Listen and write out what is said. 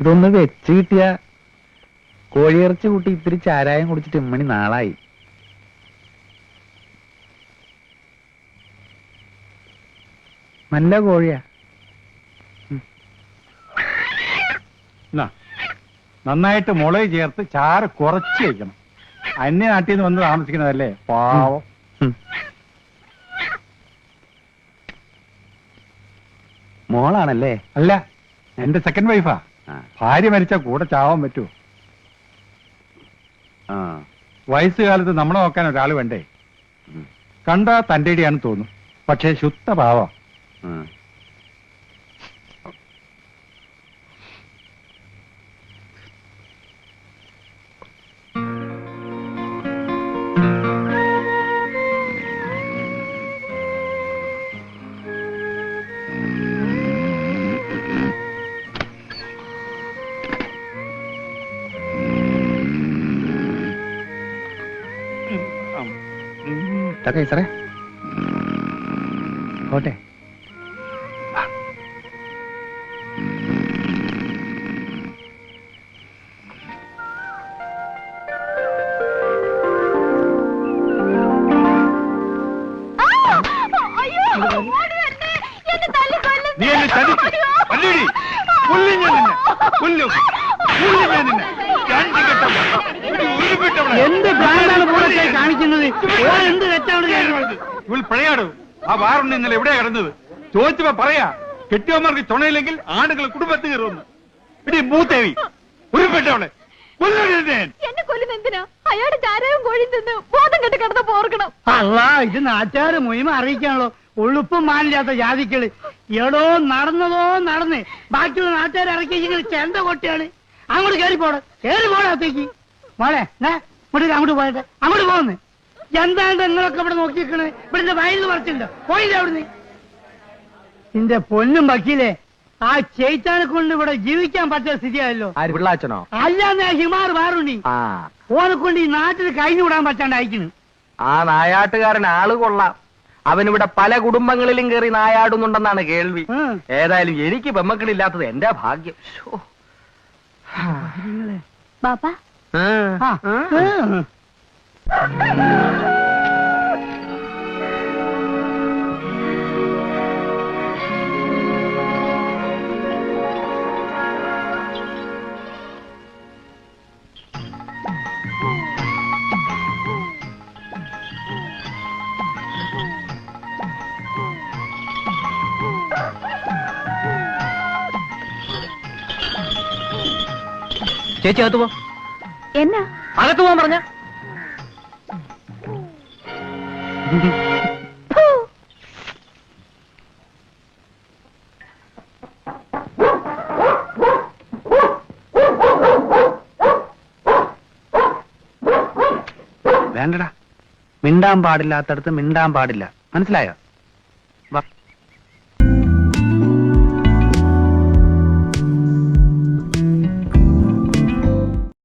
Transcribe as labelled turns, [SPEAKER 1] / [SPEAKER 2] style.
[SPEAKER 1] ഇതൊന്ന് വെച്ച് കിട്ടിയ കോഴിയിറച്ചി കൂട്ടി ഇത്തിരി ചാരായം കുടിച്ചിട്ട് ഇമ്മണി നാളായി. നല്ല കോഴിയാ.
[SPEAKER 2] നന്നായിട്ട് മുളക് ചേർത്ത് ചാറ് കുറച്ച് വയ്ക്കണം. അന്യ നാട്ടിൽ നിന്ന് വന്ന് താമസിക്കുന്നതല്ലേ, പാവം.
[SPEAKER 1] മോളാണല്ലേ?
[SPEAKER 2] അല്ല, എന്റെ സെക്കൻഡ് വൈഫാ. ഭാര്യ മരിച്ച കൂടെ ചാവാൻ പറ്റുമോ? വയസ്സുകാലത്ത് നമ്മളെ നോക്കാൻ ഒരാൾ വേണ്ടേ? കണ്ടാ തന്റെ ഇടിയാണെന്ന് തോന്നും, പക്ഷേ ശുദ്ധ പാവം.
[SPEAKER 1] സാറേ ഓട്ടെ.
[SPEAKER 3] എന്ത് ഭ്രാന്താണ് പൂരത്തെ കാണിക്കുന്നത്? എന്ത് തെറ്റാണ്
[SPEAKER 2] പിഴയാടോ? ആ വാറുണ്ട് ഇന്നലെ എവിടെയാ കിടന്നത്? ചോദിച്ചപ്പോ പറയാ, കെട്ടിയവന്മാർക്ക് തുണയില്ലെങ്കിൽ ആണുങ്ങൾ കുടുംബത്തിൽ കയറുന്നു. ഇടി മൂത്തേവി ഉരുപ്പെട്ടവളെ
[SPEAKER 4] എന്നെ കൊല്ലുന്ന എന്തിനാ? അയാളുടെ ചാരവും കോഴി തിന്ന് ബോധം കെട്ട് കിടന്ന് പോർക്കണം.
[SPEAKER 3] അല്ല, ഇത് നാട്ടുകാര് മുഴുവൻ അറിയിക്കാണല്ലോ. ഉളുപ്പും മാനില്ലാത്ത ജാതിക്കള്. എടോ നടന്നതോ നടന്ന് ബാക്കിയുള്ള നാട്ടുകാർ ഇറക്കി ചെണ്ട കൊട്ടിയാണ്. അങ്ങോട്ട് കയറി പോടത്തേക്ക് മോളെ. അങ്ങോട്ട് പോയട്ടെ, അങ്ങോട്ട് പോകുന്നു. എന്താണ് നിങ്ങളൊക്കെ ഇവിടെ നോക്കിയിരിക്കണത്? ഇവിടെ വയലിൽ പറിച്ചിട്ടുണ്ടോ? പോയില്ല അവിടുന്ന്. നിന്റെ പൊന്നും വക്കീലേ, ആ ചേച്ചാനെ കൊണ്ട് ഇവിടെ ജീവിക്കാൻ പറ്റുന്ന സ്ഥിതിയായല്ലോ.
[SPEAKER 1] പിള്ളാച്ചനോ?
[SPEAKER 3] അല്ലാന്ന് ഹിമാർ വേറുണ്ടി ഓനെ കൊണ്ട് ഈ നാട്ടിൽ കഴിഞ്ഞു വിടാൻ പറ്റാണ്ട് അയക്കുന്നു.
[SPEAKER 1] ആ നായാട്ടുകാരൻ ആള് കൊള്ളാം. അവനിവിടെ പല കുടുംബങ്ങളിലും കയറി നായാടുന്നുണ്ടെന്നാണ് കേൾവി. ഏതായാലും എനിക്ക് പെമ്മക്കളില്ലാത്തത് എന്റെ ഭാഗ്യം.
[SPEAKER 4] ബാപ്പാ,
[SPEAKER 1] ചേച്ചി അകത്ത് പോ.
[SPEAKER 4] എന്നാ
[SPEAKER 1] അകത്ത് പോവാൻ പറഞ്ഞ? വേണ്ടടാ, മിണ്ടാൻ പാടില്ലാത്തടത്ത് മിണ്ടാൻ പാടില്ല, മനസ്സിലായോ?